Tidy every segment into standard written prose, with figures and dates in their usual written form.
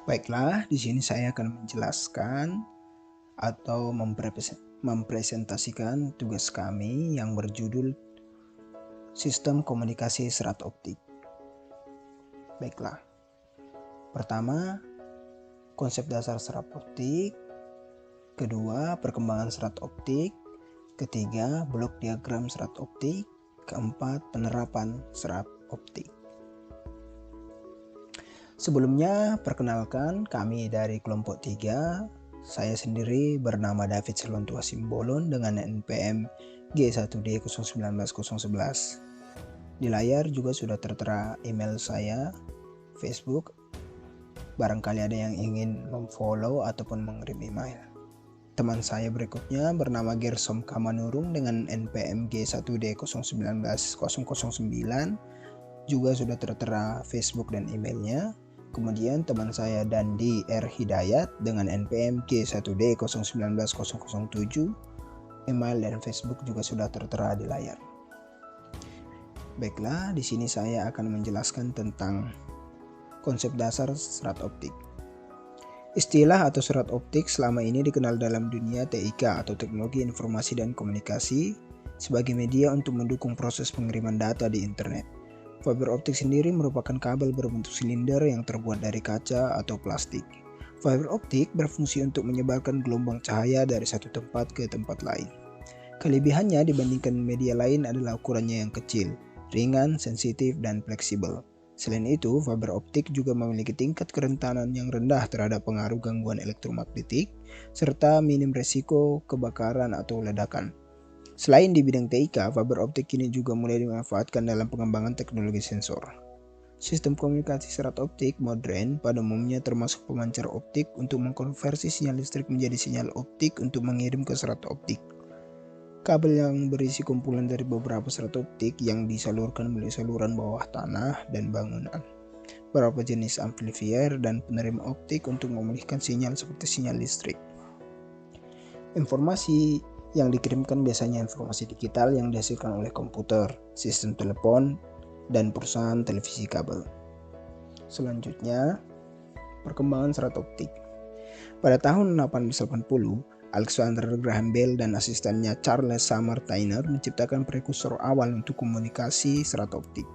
Baiklah, di sini saya akan menjelaskan atau mempresentasikan tugas kami yang berjudul Sistem Komunikasi Serat Optik. Baiklah, pertama, konsep dasar serat optik. Kedua, perkembangan serat optik. Ketiga, blok diagram serat optik. Keempat, penerapan serat optik. Sebelumnya, perkenalkan kami dari kelompok 3. Saya sendiri bernama David Selontua Simbolon dengan NPM G1D019011. Di layar juga sudah tertera email saya, Facebook. Barangkali ada yang ingin memfollow ataupun mengirim email. Teman saya berikutnya bernama Gersom Kamanurung dengan NPM G1D099009. Juga sudah tertera Facebook dan emailnya. Kemudian teman saya Dandi R. Hidayat dengan NPM G1D099007. Email dan Facebook juga sudah tertera di layar. Baiklah, di sini saya akan menjelaskan tentang konsep dasar serat optik. Istilah atau serat optik selama ini dikenal dalam dunia TIK atau Teknologi Informasi dan Komunikasi sebagai media untuk mendukung proses pengiriman data di internet. Fiber optik sendiri merupakan kabel berbentuk silinder yang terbuat dari kaca atau plastik. Fiber optik berfungsi untuk menyebarkan gelombang cahaya dari satu tempat ke tempat lain. Kelebihannya dibandingkan media lain adalah ukurannya yang kecil, ringan, sensitif, dan fleksibel. Selain itu, fiber optik juga memiliki tingkat kerentanan yang rendah terhadap pengaruh gangguan elektromagnetik, serta minim resiko kebakaran atau ledakan. Selain di bidang TIK, fiber optik kini juga mulai dimanfaatkan dalam pengembangan teknologi sensor. Sistem komunikasi serat optik modern pada umumnya termasuk pemancar optik untuk mengkonversi sinyal listrik menjadi sinyal optik untuk mengirim ke serat optik. Kabel yang berisi kumpulan dari beberapa serat optik yang disalurkan melalui saluran bawah tanah dan bangunan. Beberapa jenis amplifier dan penerima optik untuk memulihkan sinyal seperti sinyal listrik. Informasi yang dikirimkan biasanya informasi digital yang dihasilkan oleh komputer, sistem telepon, dan perusahaan televisi kabel. Selanjutnya, perkembangan serat optik. Pada tahun 1880, Alexander Graham Bell dan asistennya Charles Sumner Tyner menciptakan prekursor awal untuk komunikasi serat optik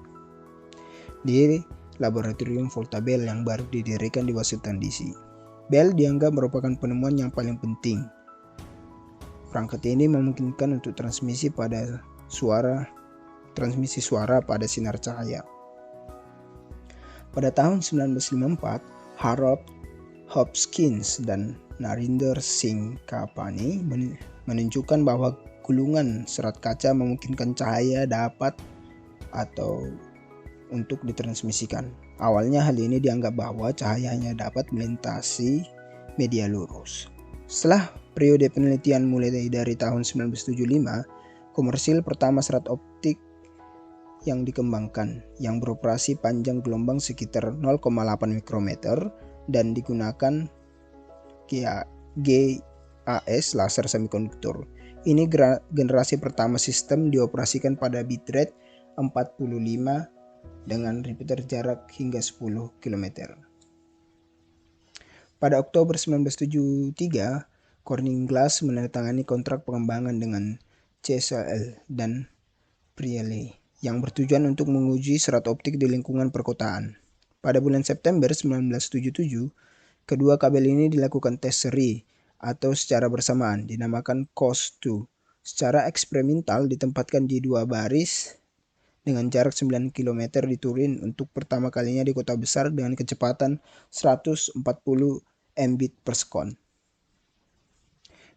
di laboratorium Volta Bell yang baru didirikan di Washington DC. Bell dianggap merupakan penemuan yang paling penting. Perangkat ini memungkinkan untuk transmisi suara pada sinar cahaya. Pada tahun 1954, Harold Hopkins dan Narinder Singh Kapani menunjukkan bahwa gulungan serat kaca memungkinkan cahaya dapat atau untuk ditransmisikan. Awalnya hal ini dianggap bahwa cahaya hanya dapat melintasi media lurus. Setelah periode penelitian mulai dari tahun 1975, komersil pertama serat optik yang dikembangkan yang beroperasi panjang gelombang sekitar 0,8 mikrometer dan digunakan GAS laser semikonduktor. Ini generasi pertama sistem dioperasikan pada bitrate 45 dengan repeater jarak hingga 10 km. Pada Oktober 1973, Corning Glass menandatangani kontrak pengembangan dengan CSL dan Priele yang bertujuan untuk menguji serat optik di lingkungan perkotaan. Pada bulan September 1977, kedua kabel ini dilakukan tes seri atau secara bersamaan dinamakan COS2. Secara eksperimental ditempatkan di dua baris dengan jarak 9 km di Turin untuk pertama kalinya di kota besar dengan kecepatan 140 Mbit per sekon.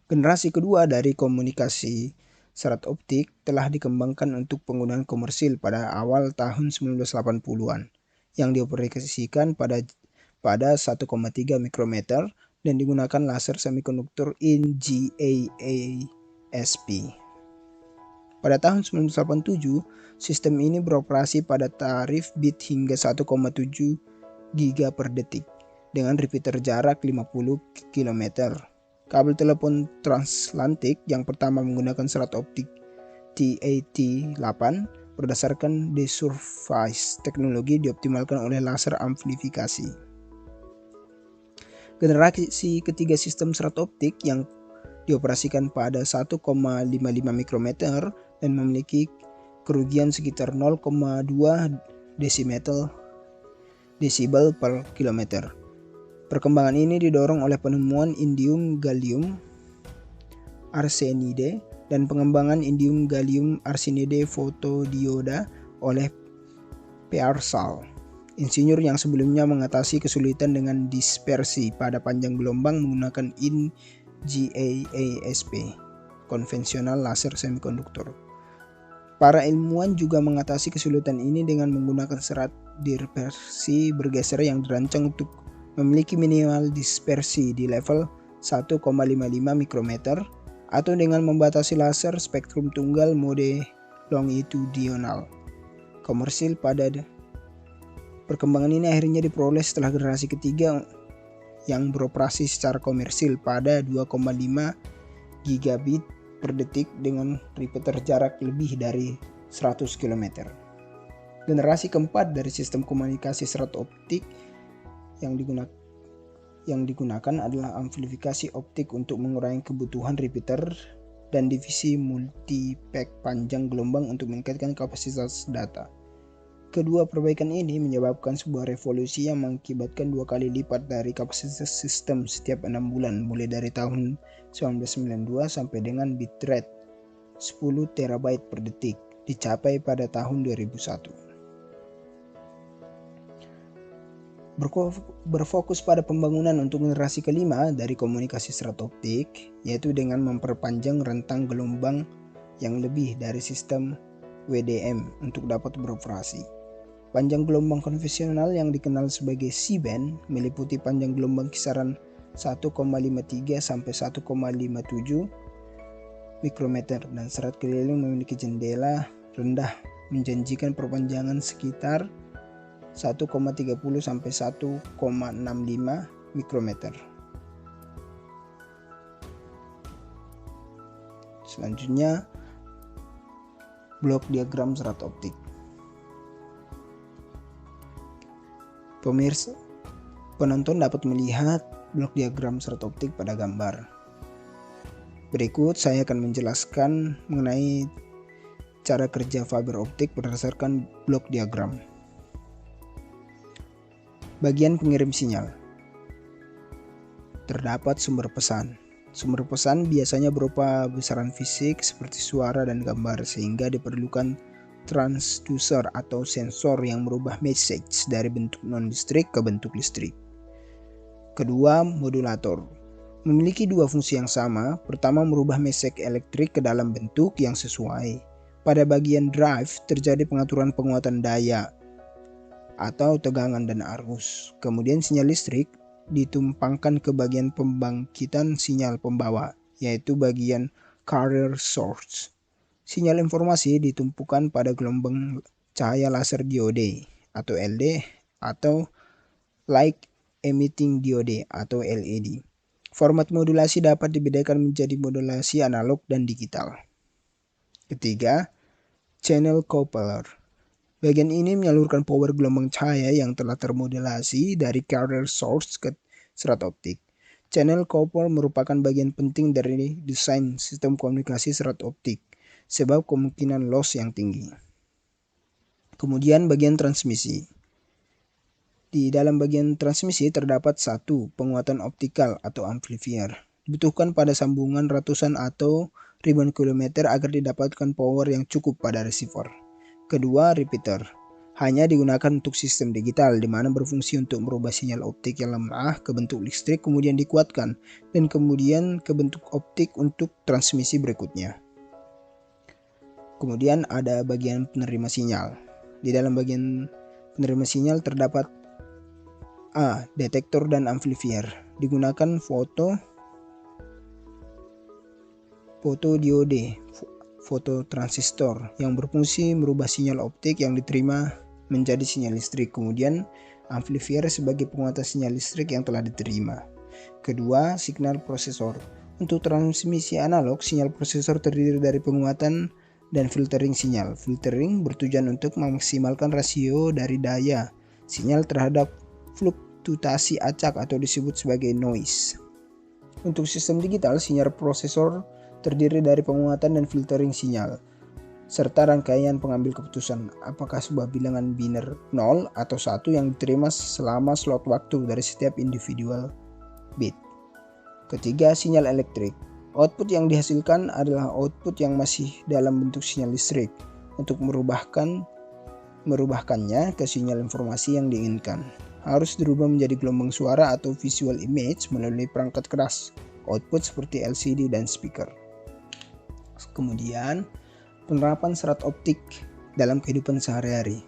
Generasi kedua dari komunikasi serat optik telah dikembangkan untuk penggunaan komersil pada awal tahun 1980-an yang dioperasikan pada 1,3 mikrometer dan digunakan laser semikonduktor in GaAsP. Pada tahun 1987, sistem ini beroperasi pada tarif bit hingga 1,7 giga per detik dengan repeater jarak 50 km. Kabel telepon transatlantik yang pertama menggunakan serat optik TAT8 berdasarkan desurface teknologi dioptimalkan oleh laser amplifikasi. Generasi ketiga sistem serat optik yang dioperasikan pada 1,55 mikrometer dan memiliki kerugian sekitar 0,2 desibel per kilometer. Perkembangan ini didorong oleh penemuan indium gallium arsenide dan pengembangan indium gallium arsenide fotodioda oleh Pearsall, insinyur yang sebelumnya mengatasi kesulitan dengan dispersi pada panjang gelombang menggunakan GaAsP, konvensional laser semikonduktor. Para ilmuwan juga mengatasi kesulitan ini dengan menggunakan serat dispersi bergeser yang dirancang untuk memiliki minimal dispersi di level 1,55 mikrometer atau dengan membatasi laser spektrum tunggal mode longitudinal komersil pada perkembangan ini akhirnya diperoleh setelah generasi ketiga yang beroperasi secara komersil pada 2,5 gigabit per detik dengan repeater jarak lebih dari 100 km. Generasi keempat dari sistem komunikasi serat optik yang digunakan adalah amplifikasi optik untuk mengurangi kebutuhan repeater dan divisi multipack panjang gelombang untuk meningkatkan kapasitas data. Kedua perbaikan ini menyebabkan sebuah revolusi yang mengakibatkan 2 kali lipat dari kapasitas sistem setiap 6 bulan mulai dari tahun 1992 sampai dengan bitrate 10 terabyte per detik dicapai pada tahun 2001. Berfokus pada pembangunan untuk generasi kelima dari komunikasi serat optik, yaitu dengan memperpanjang rentang gelombang yang lebih dari sistem WDM untuk dapat beroperasi. Panjang gelombang konvensional yang dikenal sebagai C-band meliputi panjang gelombang kisaran 1,53 sampai 1,57 mikrometer dan serat keliling memiliki jendela rendah menjanjikan perpanjangan sekitar 1,30 sampai 1,65 mikrometer. Selanjutnya, blok diagram serat optik. Pemirsa, penonton dapat melihat blok diagram serat optik pada gambar. Berikut saya akan menjelaskan mengenai cara kerja fiber optik berdasarkan blok diagram. Bagian pengirim sinyal. Terdapat sumber pesan. Sumber pesan biasanya berupa besaran fisik seperti suara dan gambar sehingga diperlukan transducer atau sensor yang merubah message dari bentuk non-listrik ke bentuk listrik. Kedua, modulator. Memiliki dua fungsi yang sama. Pertama, merubah message elektrik ke dalam bentuk yang sesuai. Pada bagian drive terjadi pengaturan penguatan daya atau tegangan dan arus. Kemudian sinyal listrik ditumpangkan ke bagian pembangkitan sinyal pembawa, yaitu bagian carrier source. Sinyal informasi ditumpukan pada gelombang cahaya laser diode atau LD atau light emitting diode atau LED. Format modulasi dapat dibedakan menjadi modulasi analog dan digital. Ketiga, channel coupler. Bagian ini menyalurkan power gelombang cahaya yang telah termodulasi dari carrier source ke serat optik. Channel coupler merupakan bagian penting dari desain sistem komunikasi serat optik, sebab kemungkinan loss yang tinggi. Kemudian bagian transmisi. Di dalam bagian transmisi terdapat satu penguatan optikal atau amplifier. Dibutuhkan pada sambungan ratusan atau ribuan kilometer agar didapatkan power yang cukup pada receiver. Kedua, repeater. Hanya digunakan untuk sistem digital di mana berfungsi untuk merubah sinyal optik yang lemah ke bentuk listrik kemudian dikuatkan dan kemudian ke bentuk optik untuk transmisi berikutnya. Kemudian ada bagian penerima sinyal. Di dalam bagian penerima sinyal terdapat A. Detektor dan amplifier. Digunakan fotodiode, fototransistor yang berfungsi merubah sinyal optik yang diterima menjadi sinyal listrik. Kemudian amplifier sebagai penguatan sinyal listrik yang telah diterima. Kedua, signal prosesor. Untuk transmisi analog, sinyal prosesor terdiri dari penguatan dan filtering sinyal. Filtering bertujuan untuk memaksimalkan rasio dari daya sinyal terhadap berfluktuasi acak atau disebut sebagai noise. Untuk sistem digital, sinyal prosesor terdiri dari penguatan dan filtering sinyal, serta rangkaian pengambil keputusan apakah sebuah bilangan biner 0 atau 1 yang diterima selama slot waktu dari setiap individual bit. Ketiga, sinyal elektrik. Output yang dihasilkan adalah output yang masih dalam bentuk sinyal listrik. Untuk merubahkannya ke sinyal informasi yang diinginkan, harus dirubah menjadi gelombang suara atau visual image melalui perangkat keras, output seperti LCD dan speaker. Kemudian, penerapan serat optik dalam kehidupan sehari-hari.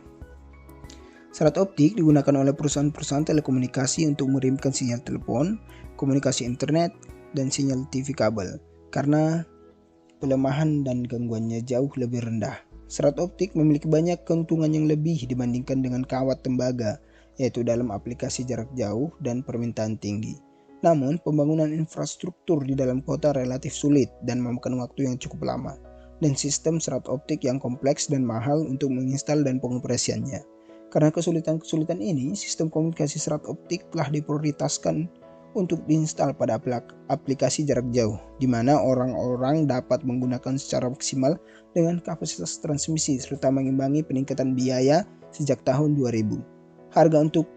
Serat optik digunakan oleh perusahaan-perusahaan telekomunikasi untuk mengirimkan sinyal telepon, komunikasi internet, dan sinyal TV kabel karena pelemahan dan gangguannya jauh lebih rendah. Serat optik memiliki banyak keuntungan yang lebih dibandingkan dengan kawat tembaga, yaitu dalam aplikasi jarak jauh dan permintaan tinggi. Namun, pembangunan infrastruktur di dalam kota relatif sulit dan memakan waktu yang cukup lama, dan sistem serat optik yang kompleks dan mahal untuk menginstal dan pengoperasiannya. Karena kesulitan-kesulitan ini, sistem komunikasi serat optik telah diprioritaskan untuk diinstal pada aplikasi jarak jauh, di mana orang-orang dapat menggunakan secara maksimal dengan kapasitas transmisi serta mengimbangi peningkatan biaya sejak tahun 2000. Harga untuk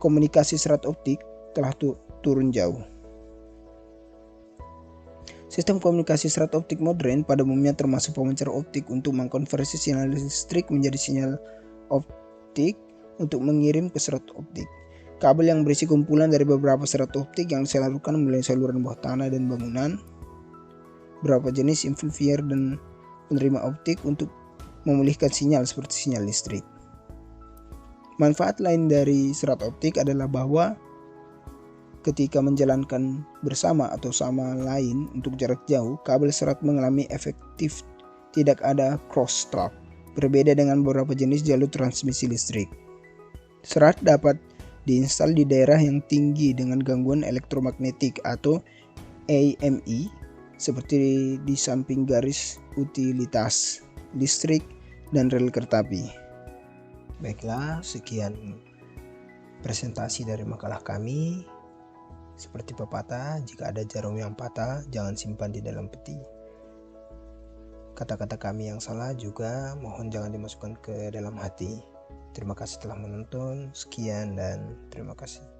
komunikasi serat optik telah turun jauh. Sistem komunikasi serat optik modern pada umumnya termasuk pemancar optik untuk mengkonversi sinyal listrik menjadi sinyal optik untuk mengirim ke serat optik. Kabel yang berisi kumpulan dari beberapa serat optik yang disalurkan melalui saluran bawah tanah dan bangunan, beberapa jenis amplifier dan penerima optik untuk memulihkan sinyal seperti sinyal listrik. Manfaat lain dari serat optik adalah bahwa ketika menjalankan bersama atau sama lain untuk jarak jauh, kabel serat mengalami efektif tidak ada crosstalk, berbeda dengan beberapa jenis jalur transmisi listrik. Serat dapat diinstal di daerah yang tinggi dengan gangguan elektromagnetik atau AMI, seperti di samping garis utilitas listrik dan rel kereta api. Baiklah, sekian presentasi dari makalah kami. Seperti pepatah, jika ada jarum yang patah, jangan simpan di dalam peti. Kata-kata kami yang salah juga mohon jangan dimasukkan ke dalam hati. Terima kasih telah menonton. Sekian dan terima kasih.